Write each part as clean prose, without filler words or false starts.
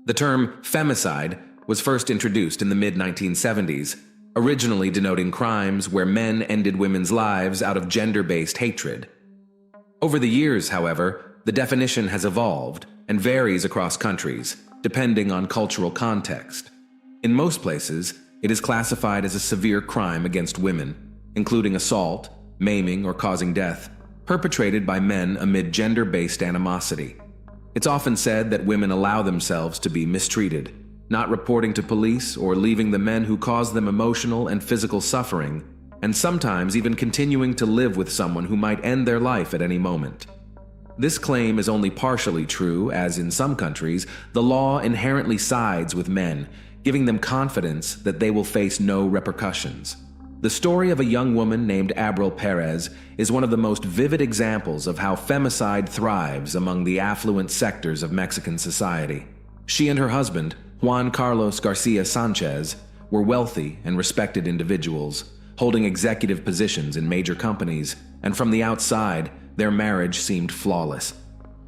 The term femicide was first introduced in the mid-1970s, originally denoting crimes where men ended women's lives out of gender-based hatred. Over the years, however, the definition has evolved and varies across countries, depending on cultural context. In most places, it is classified as a severe crime against women, including assault, maiming, or causing death, perpetrated by men amid gender-based animosity. It's often said that women allow themselves to be mistreated, not reporting to police or leaving the men who cause them emotional and physical suffering, and sometimes even continuing to live with someone who might end their life at any moment. This claim is only partially true, as in some countries, the law inherently sides with men, giving them confidence that they will face no repercussions. The story of a young woman named Abril Perez is one of the most vivid examples of how femicide thrives among the affluent sectors of Mexican society. She and her husband, Juan Carlos Garcia Sanchez, were wealthy and respected individuals, holding executive positions in major companies, and from the outside, their marriage seemed flawless.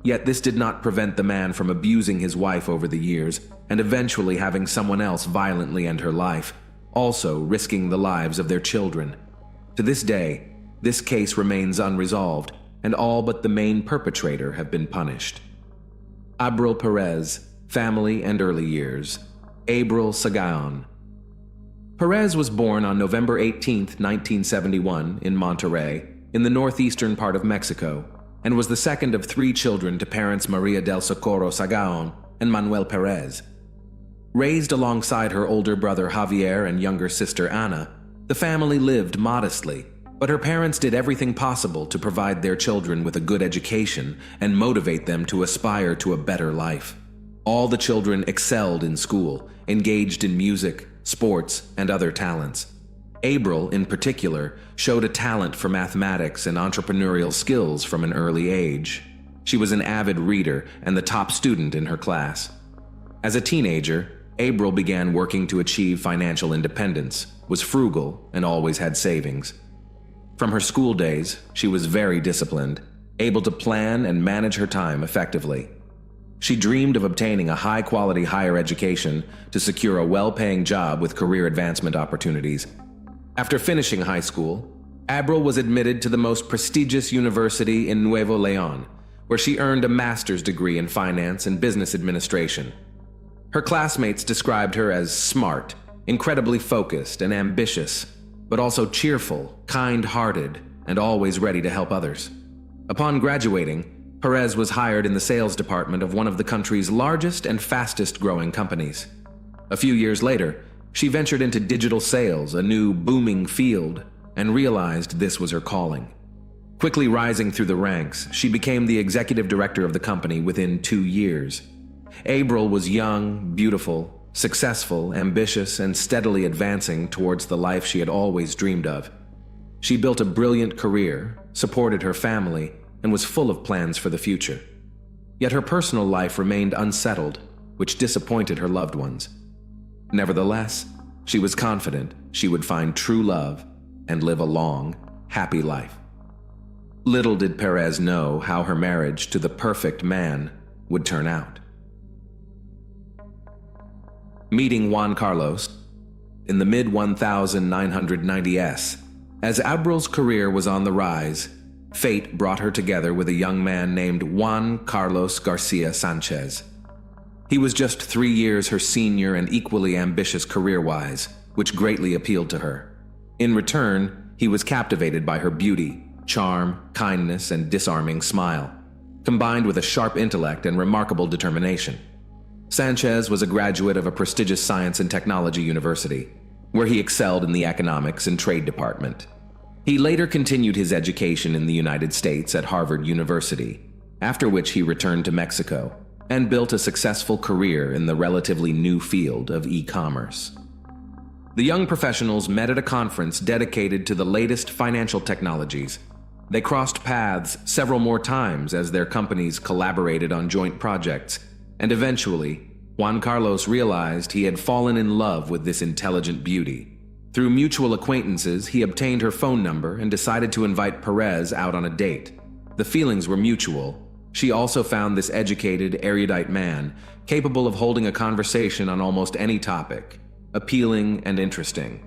Yet this did not prevent the man from abusing his wife over the years and eventually having someone else violently end her life, also risking the lives of their children. To this day, this case remains unresolved, and all but the main perpetrator have been punished. Abril Perez, family and early years. Abril Sagaon. Perez was born on November 18, 1971, in Monterrey, in the northeastern part of Mexico, and was the second of 3 children to parents Maria del Socorro Sagaon and Manuel Perez. Raised alongside her older brother Javier and younger sister Ana, the family lived modestly, but her parents did everything possible to provide their children with a good education and motivate them to aspire to a better life. All the children excelled in school, engaged in music, sports, and other talents. Abril, in particular, showed a talent for mathematics and entrepreneurial skills from an early age. She was an avid reader and the top student in her class. As a teenager, Abril began working to achieve financial independence, was frugal, and always had savings. From her school days, she was very disciplined, able to plan and manage her time effectively. She dreamed of obtaining a high-quality higher education to secure a well-paying job with career advancement opportunities. After finishing high school, Abril was admitted to the most prestigious university in Nuevo León, where she earned a master's degree in finance and business administration. Her classmates described her as smart, incredibly focused and ambitious, but also cheerful, kind-hearted, and always ready to help others. Upon graduating, Perez was hired in the sales department of one of the country's largest and fastest-growing companies. A few years later, she ventured into digital sales, a new booming field, and realized this was her calling. Quickly rising through the ranks, she became the executive director of the company within 2 years. Abril was young, beautiful, successful, ambitious, and steadily advancing towards the life she had always dreamed of. She built a brilliant career, supported her family, and was full of plans for the future. Yet her personal life remained unsettled, which disappointed her loved ones. Nevertheless, she was confident she would find true love and live a long, happy life. Little did Perez know how her marriage to the perfect man would turn out. Meeting Juan Carlos in the mid-1990s, as Abril's career was on the rise, fate brought her together with a young man named Juan Carlos Garcia Sanchez. He was just 3 years her senior and equally ambitious career-wise, which greatly appealed to her. In return, he was captivated by her beauty, charm, kindness, and disarming smile, combined with a sharp intellect and remarkable determination. Sanchez was a graduate of a prestigious science and technology university, where he excelled in the economics and trade department. He later continued his education in the United States at Harvard University, after which he returned to Mexico and built a successful career in the relatively new field of e-commerce. The young professionals met at a conference dedicated to the latest financial technologies. They crossed paths several more times as their companies collaborated on joint projects, and eventually, Juan Carlos realized he had fallen in love with this intelligent beauty. Through mutual acquaintances, he obtained her phone number and decided to invite Perez out on a date. The feelings were mutual, She also found this educated, erudite man capable of holding a conversation on almost any topic, appealing and interesting.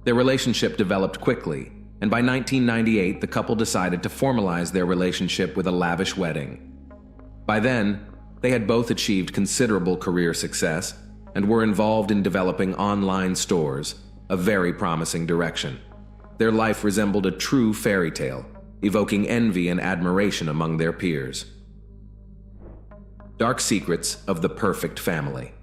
Their relationship developed quickly, and by 1998 the couple decided to formalize their relationship with a lavish wedding. By then, they had both achieved considerable career success and were involved in developing online stores, a very promising direction. Their life resembled a true fairy tale, evoking envy and admiration among their peers. Dark secrets of the perfect family.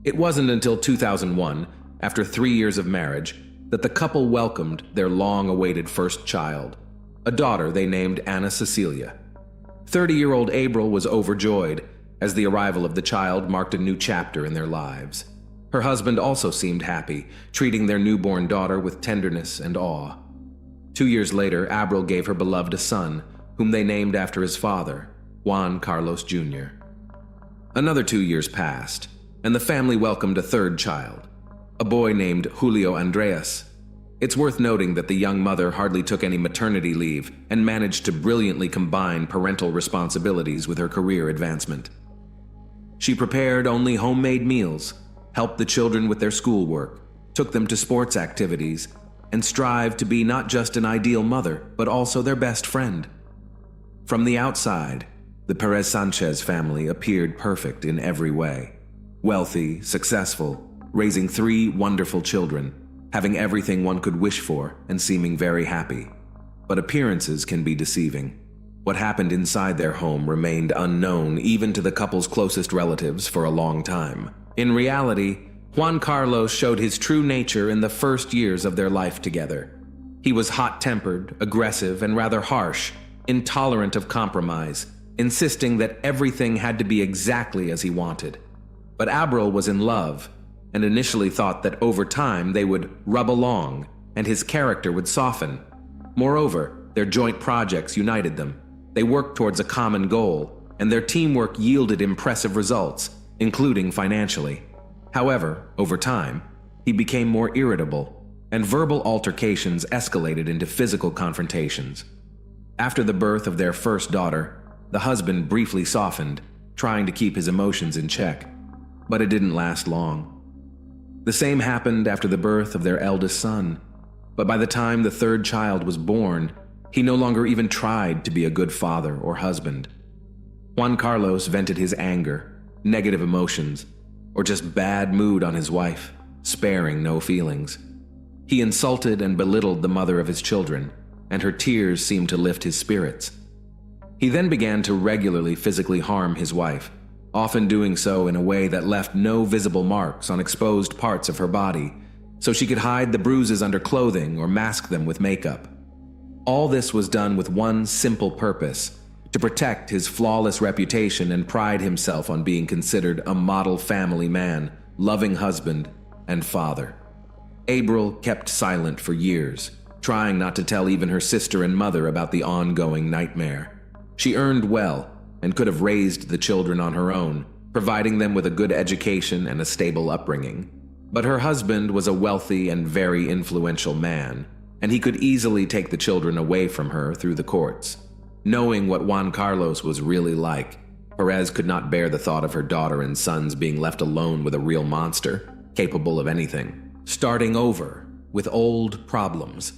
It wasn't until 2001, after 3 years of marriage, that the couple welcomed their long-awaited first child, a daughter they named Anna Cecilia. 30-year-old April was overjoyed, as the arrival of the child marked a new chapter in their lives. Her husband also seemed happy, treating their newborn daughter with tenderness and awe. 2 years later, April gave her beloved a son, whom they named after his father, Juan Carlos Jr. Another 2 years passed, and the family welcomed a third child, a boy named Julio Andreas. It's worth noting that the young mother hardly took any maternity leave and managed to brilliantly combine parental responsibilities with her career advancement. She prepared only homemade meals, helped the children with their schoolwork, took them to sports activities, and strived to be not just an ideal mother, but also their best friend. From the outside, the Perez Sanchez family appeared perfect in every way. Wealthy, successful, raising 3 wonderful children, having everything one could wish for and seeming very happy. But appearances can be deceiving. What happened inside their home remained unknown even to the couple's closest relatives for a long time. In reality, Juan Carlos showed his true nature in the first years of their life together. He was hot-tempered, aggressive, and rather harsh, intolerant of compromise, insisting that everything had to be exactly as he wanted. But April was in love, and initially thought that over time they would rub along and his character would soften. Moreover, their joint projects united them. They worked towards a common goal, and their teamwork yielded impressive results, including financially. However, over time, he became more irritable, and verbal altercations escalated into physical confrontations. After the birth of their first daughter, the husband briefly softened, trying to keep his emotions in check, but it didn't last long. The same happened after the birth of their eldest son, but by the time the third child was born, he no longer even tried to be a good father or husband. Juan Carlos vented his anger, negative emotions, or just bad mood on his wife, sparing no feelings. He insulted and belittled the mother of his children, and her tears seemed to lift his spirits. He then began to regularly physically harm his wife, often doing so in a way that left no visible marks on exposed parts of her body, so she could hide the bruises under clothing or mask them with makeup. All this was done with one simple purpose: to protect his flawless reputation and pride himself on being considered a model family man, loving husband, and father. April kept silent for years, trying not to tell even her sister and mother about the ongoing nightmare. She earned well and could have raised the children on her own, providing them with a good education and a stable upbringing. But her husband was a wealthy and very influential man, and he could easily take the children away from her through the courts. Knowing what Juan Carlos was really like, Perez could not bear the thought of her daughter and sons being left alone with a real monster, capable of anything, starting over with old problems.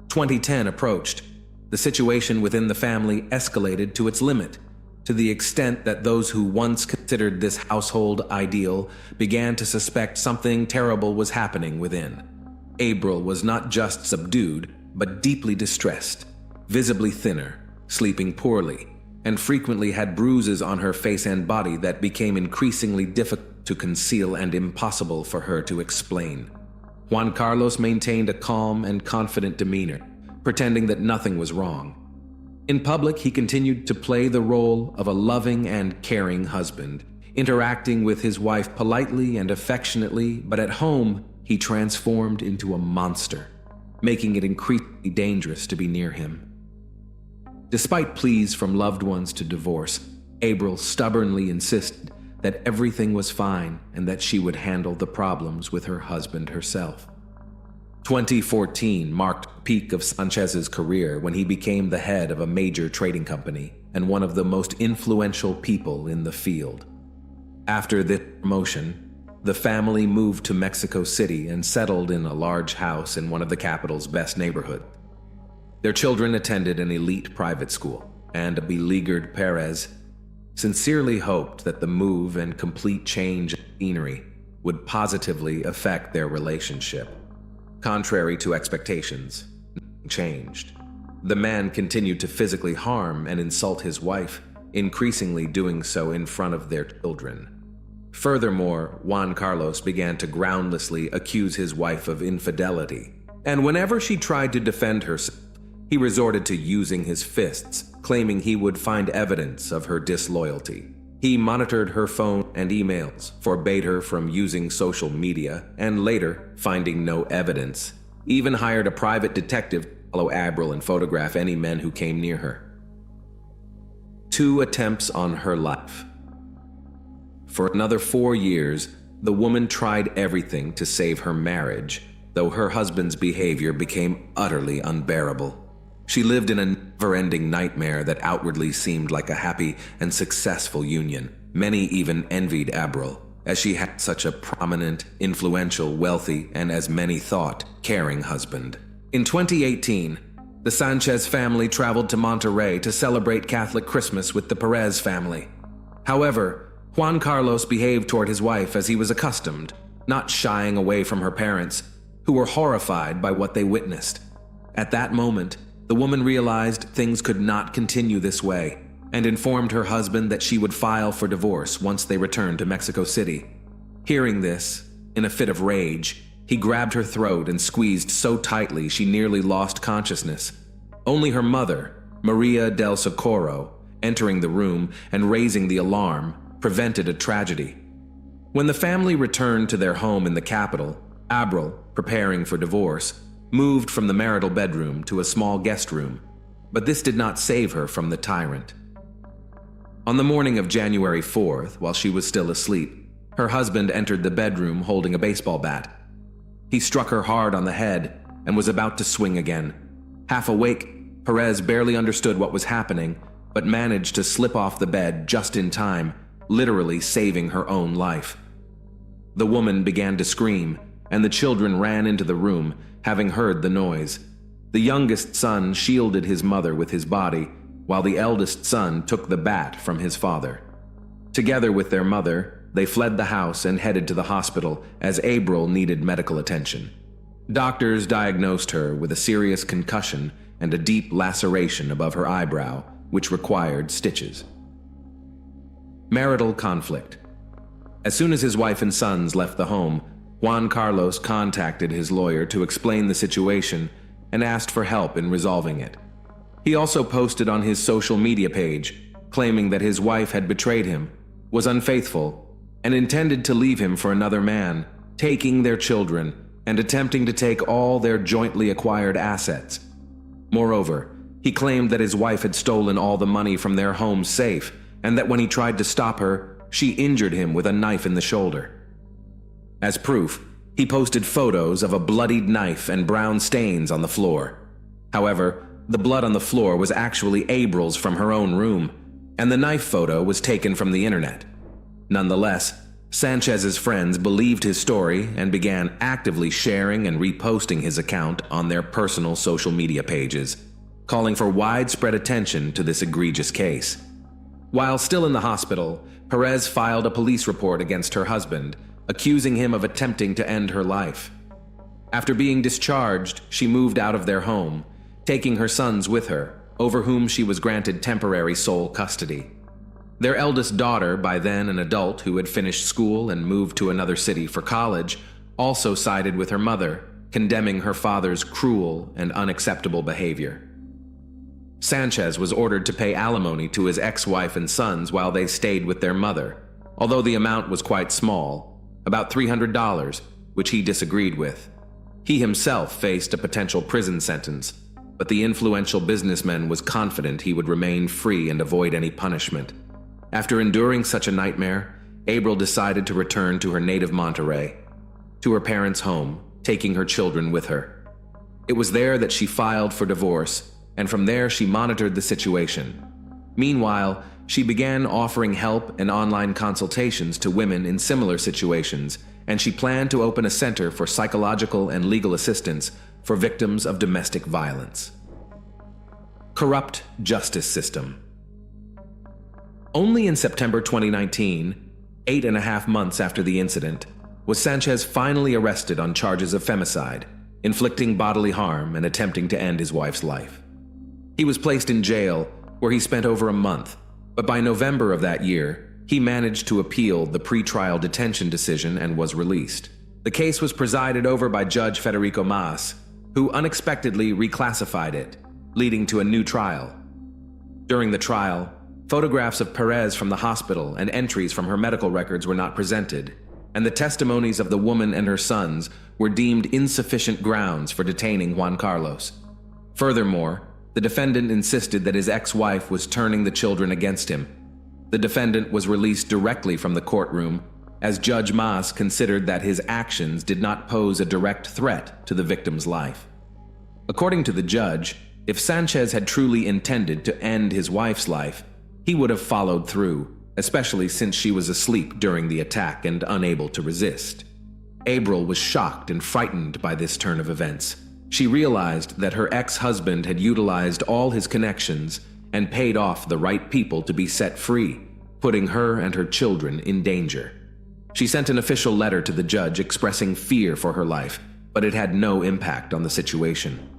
2010 approached. The situation within the family escalated to its limit, to the extent that those who once considered this household ideal began to suspect something terrible was happening within. April was not just subdued, but deeply distressed, visibly thinner, sleeping poorly, and frequently had bruises on her face and body that became increasingly difficult to conceal and impossible for her to explain. Juan Carlos maintained a calm and confident demeanor, pretending that nothing was wrong. In public, he continued to play the role of a loving and caring husband, interacting with his wife politely and affectionately, but at home, he transformed into a monster, making it increasingly dangerous to be near him. Despite pleas from loved ones to divorce, April stubbornly insisted that everything was fine and that she would handle the problems with her husband herself. 2014 marked peak of Sanchez's career when he became the head of a major trading company and one of the most influential people in the field. After this promotion, the family moved to Mexico City and settled in a large house in one of the capital's best neighborhoods. Their children attended an elite private school, and a beleaguered Perez sincerely hoped that the move and complete change of scenery would positively affect their relationship. Contrary to expectations, nothing changed. The man continued to physically harm and insult his wife, increasingly doing so in front of their children. Furthermore, Juan Carlos began to groundlessly accuse his wife of infidelity, and whenever she tried to defend herself, he resorted to using his fists, claiming he would find evidence of her disloyalty. He monitored her phone and emails, forbade her from using social media, and later, finding no evidence, even hired a private detective to follow Abril and photograph any men who came near her. 2 attempts on her life. For another 4 years, the woman tried everything to save her marriage, though her husband's behavior became utterly unbearable. She lived in a never-ending nightmare that outwardly seemed like a happy and successful union. Many even envied Abril, as she had such a prominent, influential, wealthy, and as many thought, caring husband. In 2018, the Sanchez family traveled to Monterrey to celebrate Catholic Christmas with the Perez family. However, Juan Carlos behaved toward his wife as he was accustomed, not shying away from her parents, who were horrified by what they witnessed. At that moment, the woman realized things could not continue this way and informed her husband that she would file for divorce once they returned to Mexico City. Hearing this, in a fit of rage, he grabbed her throat and squeezed so tightly she nearly lost consciousness. Only her mother, Maria del Socorro, entering the room and raising the alarm, prevented a tragedy. When the family returned to their home in the capital, Abril, preparing for divorce, moved from the marital bedroom to a small guest room, but this did not save her from the tyrant. On the morning of January 4th, while she was still asleep, her husband entered the bedroom holding a baseball bat. He struck her hard on the head and was about to swing again. Half awake, Perez barely understood what was happening, but managed to slip off the bed just in time, literally saving her own life. The woman began to scream, and the children ran into the room, having heard the noise. The youngest son shielded his mother with his body, while the eldest son took the bat from his father. Together with their mother, they fled the house and headed to the hospital as Abril needed medical attention. Doctors diagnosed her with a serious concussion and a deep laceration above her eyebrow, which required stitches. Marital conflict. As soon as his wife and sons left the home, Juan Carlos contacted his lawyer to explain the situation and asked for help in resolving it. He also posted on his social media page, claiming that his wife had betrayed him, was unfaithful, and intended to leave him for another man, taking their children and attempting to take all their jointly acquired assets. Moreover, he claimed that his wife had stolen all the money from their home safe and that when he tried to stop her, she injured him with a knife in the shoulder. As proof, he posted photos of a bloodied knife and brown stains on the floor. However, the blood on the floor was actually Abril's from her own room, and the knife photo was taken from the internet. Nonetheless, Sanchez's friends believed his story and began actively sharing and reposting his account on their personal social media pages, calling for widespread attention to this egregious case. While still in the hospital, Perez filed a police report against her husband, accusing him of attempting to end her life. After being discharged, she moved out of their home, taking her sons with her, over whom she was granted temporary sole custody. Their eldest daughter, by then an adult who had finished school and moved to another city for college, also sided with her mother, condemning her father's cruel and unacceptable behavior. Sanchez was ordered to pay alimony to his ex-wife and sons while they stayed with their mother, although the amount was quite small, about $300, which he disagreed with. He himself faced a potential prison sentence, but the influential businessman was confident he would remain free and avoid any punishment. After enduring such a nightmare, Abril decided to return to her native Monterrey, to her parents' home, taking her children with her. It was there that she filed for divorce, and from there she monitored the situation. Meanwhile, she began offering help and online consultations to women in similar situations, and she planned to open a center for psychological and legal assistance for victims of domestic violence. Corrupt justice system. Only in September 2019, 8.5 months after the incident, was Sanchez finally arrested on charges of femicide, inflicting bodily harm and attempting to end his wife's life. He was placed in jail, where he spent over a month, but by November of that year, he managed to appeal the pretrial detention decision and was released. The case was presided over by Judge Federico Mas, who unexpectedly reclassified it, leading to a new trial. During the trial, photographs of Perez from the hospital and entries from her medical records were not presented, and the testimonies of the woman and her sons were deemed insufficient grounds for detaining Juan Carlos. Furthermore, the defendant insisted that his ex-wife was turning the children against him. The defendant was released directly from the courtroom, as Judge Mas considered that his actions did not pose a direct threat to the victim's life. According to the judge, if Sanchez had truly intended to end his wife's life, he would have followed through, especially since she was asleep during the attack and unable to resist. April was shocked and frightened by this turn of events. She realized that her ex-husband had utilized all his connections and paid off the right people to be set free, putting her and her children in danger. She sent an official letter to the judge expressing fear for her life, but it had no impact on the situation.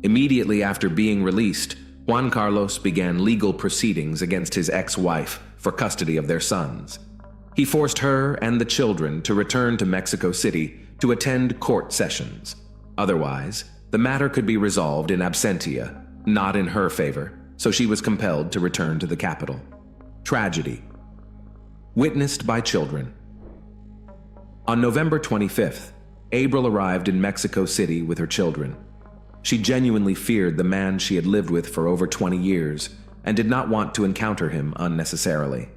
Immediately after being released, Juan Carlos began legal proceedings against his ex-wife for custody of their sons. He forced her and the children to return to Mexico City to attend court sessions. Otherwise, the matter could be resolved in absentia, not in her favor, so she was compelled to return to the capital. Tragedy. Witnessed by children. On November 25th, April arrived in Mexico City with her children. She genuinely feared the man she had lived with for over 20 years and did not want to encounter him unnecessarily.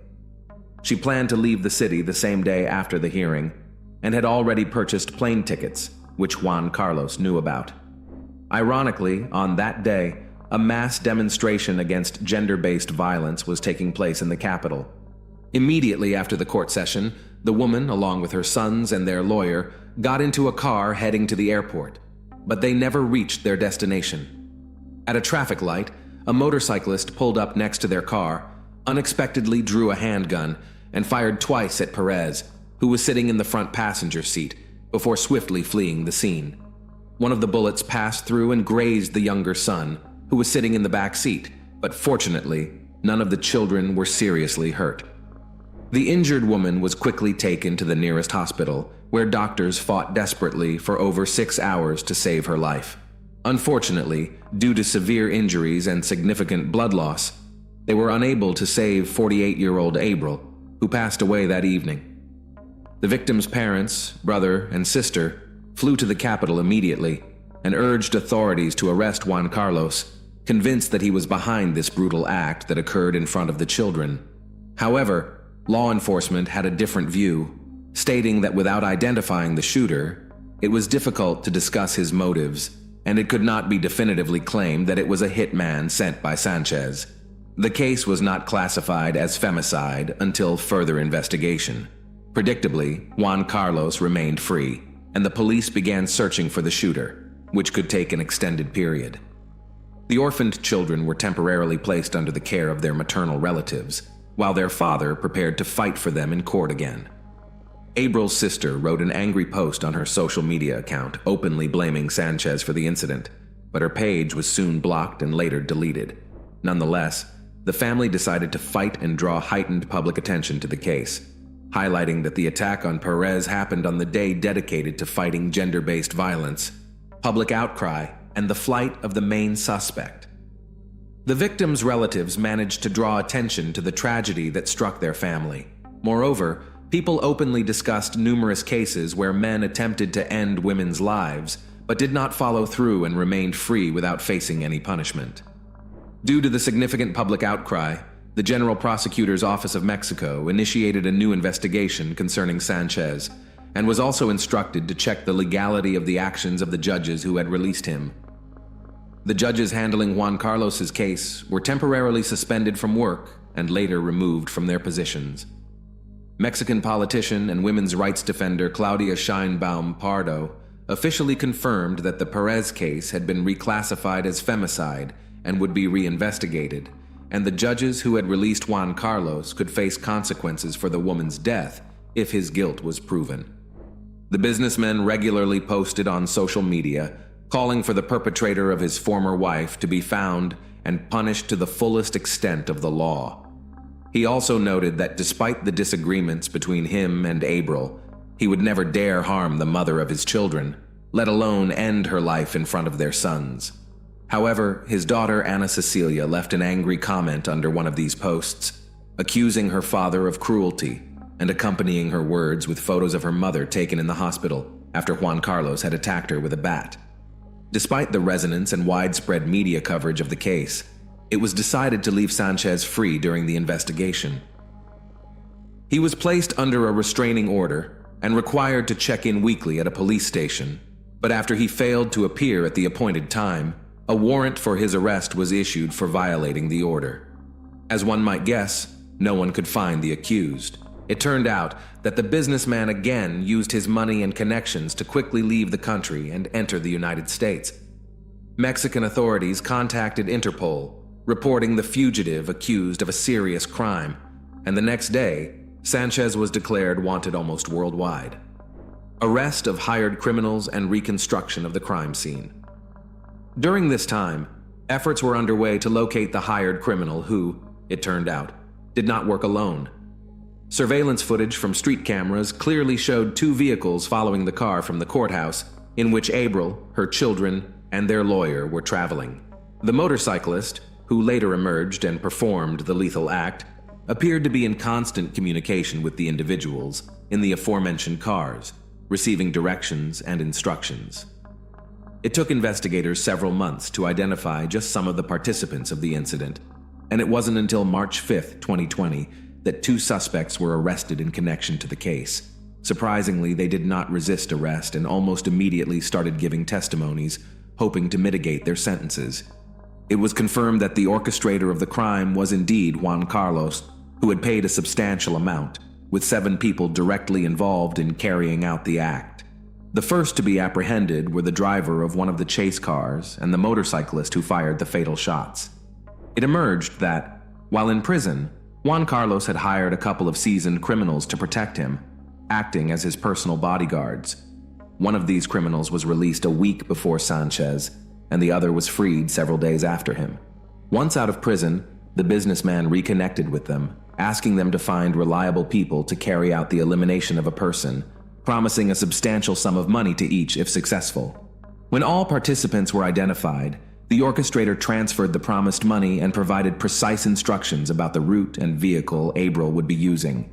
She planned to leave the city the same day after the hearing and had already purchased plane tickets, which Juan Carlos knew about. Ironically, on that day, a mass demonstration against gender-based violence was taking place in the capital. Immediately after the court session, the woman, along with her sons and their lawyer, got into a car heading to the airport, but they never reached their destination. At a traffic light, a motorcyclist pulled up next to their car, unexpectedly drew a handgun, and fired twice at Perez, who was sitting in the front passenger seat, before swiftly fleeing the scene. One of the bullets passed through and grazed the younger son, who was sitting in the back seat, but fortunately, none of the children were seriously hurt. The injured woman was quickly taken to the nearest hospital, where doctors fought desperately for over 6 hours to save her life. Unfortunately, due to severe injuries and significant blood loss, they were unable to save 48-year-old April, who passed away that evening. The victim's parents, brother, and sister flew to the capital immediately and urged authorities to arrest Juan Carlos, convinced that he was behind this brutal act that occurred in front of the children. However, law enforcement had a different view, stating that without identifying the shooter, it was difficult to discuss his motives, and it could not be definitively claimed that it was a hitman sent by Sanchez. The case was not classified as femicide until further investigation. Predictably, Juan Carlos remained free, and the police began searching for the shooter, which could take an extended period. The orphaned children were temporarily placed under the care of their maternal relatives, while their father prepared to fight for them in court again. April's sister wrote an angry post on her social media account, openly blaming Sanchez for the incident, but her page was soon blocked and later deleted. Nonetheless, the family decided to fight and draw heightened public attention to the case, highlighting that the attack on Perez happened on the day dedicated to fighting gender-based violence, public outcry, and the flight of the main suspect. The victims' relatives managed to draw attention to the tragedy that struck their family. Moreover, people openly discussed numerous cases where men attempted to end women's lives, but did not follow through and remained free without facing any punishment. Due to the significant public outcry, the General Prosecutor's Office of Mexico initiated a new investigation concerning Sanchez and was also instructed to check the legality of the actions of the judges who had released him. the judges handling Juan Carlos's case were temporarily suspended from work and later removed from their positions. Mexican politician and women's rights defender Claudia Sheinbaum Pardo officially confirmed that the Perez case had been reclassified as femicide and would be reinvestigated, and the judges who had released Juan Carlos could face consequences for the woman's death if his guilt was proven. The businessman regularly posted on social media, calling for the perpetrator of his former wife to be found and punished to the fullest extent of the law. He also noted that despite the disagreements between him and Abril, he would never dare harm the mother of his children, let alone end her life in front of their sons. However, his daughter Ana Cecilia left an angry comment under one of these posts, accusing her father of cruelty and accompanying her words with photos of her mother taken in the hospital after Juan Carlos had attacked her with a bat. Despite the resonance and widespread media coverage of the case, it was decided to leave Sanchez free during the investigation. He was placed under a restraining order and required to check in weekly at a police station, but after he failed to appear at the appointed time, a warrant for his arrest was issued for violating the order. As one might guess, no one could find the accused. It turned out that the businessman again used his money and connections to quickly leave the country and enter the United States. Mexican authorities contacted Interpol, reporting the fugitive accused of a serious crime, and the next day, Sanchez was declared wanted almost worldwide. Arrest of hired criminals and reconstruction of the crime scene. During this time, efforts were underway to locate the hired criminal who, it turned out, did not work alone. Surveillance footage from street cameras clearly showed two vehicles following the car from the courthouse, in which Abril, her children, and their lawyer were traveling. The motorcyclist, who later emerged and performed the lethal act, appeared to be in constant communication with the individuals in the aforementioned cars, receiving directions and instructions. It took investigators several months to identify just some of the participants of the incident, and it wasn't until March 5, 2020, that two suspects were arrested in connection to the case. Surprisingly, they did not resist arrest and almost immediately started giving testimonies, hoping to mitigate their sentences. It was confirmed that the orchestrator of the crime was indeed Juan Carlos, who had paid a substantial amount, with 7 people directly involved in carrying out the act. The first to be apprehended were the driver of one of the chase cars and the motorcyclist who fired the fatal shots. It emerged that, while in prison, Juan Carlos had hired a couple of seasoned criminals to protect him, acting as his personal bodyguards. One of these criminals was released a week before Sanchez, and the other was freed several days after him. Once out of prison, the businessman reconnected with them, asking them to find reliable people to carry out the elimination of a person, promising a substantial sum of money to each if successful. When all participants were identified, the orchestrator transferred the promised money and provided precise instructions about the route and vehicle Abril would be using.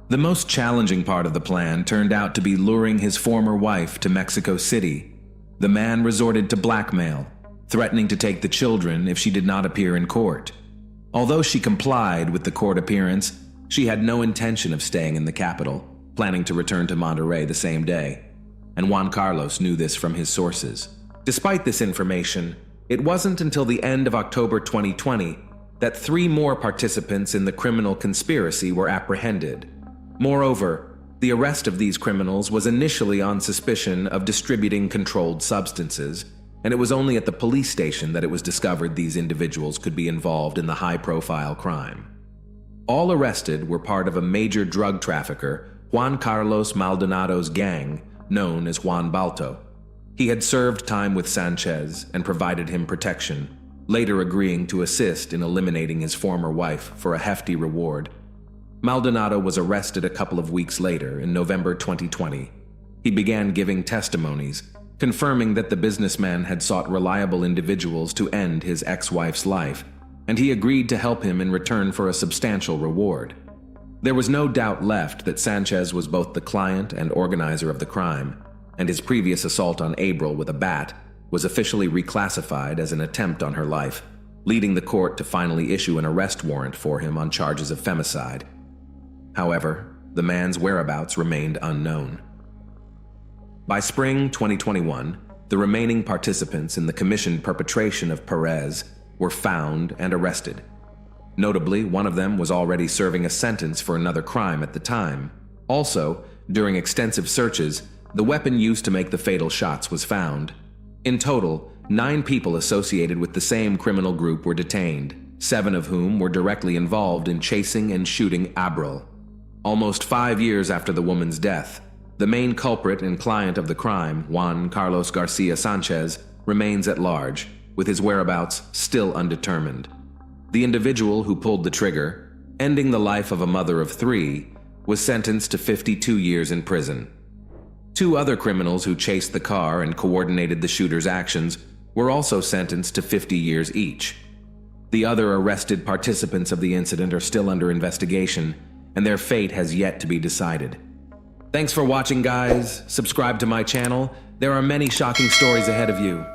The most challenging part of the plan turned out to be luring his former wife to Mexico City. The man resorted to blackmail, threatening to take the children if she did not appear in court. Although she complied with the court appearance, she had no intention of staying in the capital, planning to return to Monterrey the same day, and Juan Carlos knew this from his sources. Despite this information, it wasn't until the end of October 2020 that 3 more participants in the criminal conspiracy were apprehended. Moreover, the arrest of these criminals was initially on suspicion of distributing controlled substances, and it was only at the police station that it was discovered these individuals could be involved in the high-profile crime. All arrested were part of a major drug trafficker, Juan Carlos Maldonado's gang, known as Juan Balto. He had served time with Sanchez and provided him protection, later agreeing to assist in eliminating his former wife for a hefty reward. Maldonado was arrested a couple of weeks later in November 2020. He began giving testimonies, confirming that the businessman had sought reliable individuals to end his ex-wife's life, and he agreed to help him in return for a substantial reward. There was no doubt left that Sanchez was both the client and organizer of the crime, and his previous assault on Abril with a bat was officially reclassified as an attempt on her life, leading the court to finally issue an arrest warrant for him on charges of femicide. However, the man's whereabouts remained unknown. By spring 2021, the remaining participants in the commissioned perpetration of Perez were found and arrested. Notably, one of them was already serving a sentence for another crime at the time. Also, during extensive searches, the weapon used to make the fatal shots was found. In total, 9 people associated with the same criminal group were detained, 7 of whom were directly involved in chasing and shooting Abril. Almost 5 years after the woman's death, the main culprit and client of the crime, Juan Carlos Garcia Sanchez, remains at large, with his whereabouts still undetermined. The individual who pulled the trigger, ending the life of a mother of 3, was sentenced to 52 years in prison. 2 other criminals who chased the car and coordinated the shooter's actions were also sentenced to 50 years each. The other arrested participants of the incident are still under investigation, and their fate has yet to be decided. Thanks for watching, guys. Subscribe to my channel. There are many shocking stories ahead of you.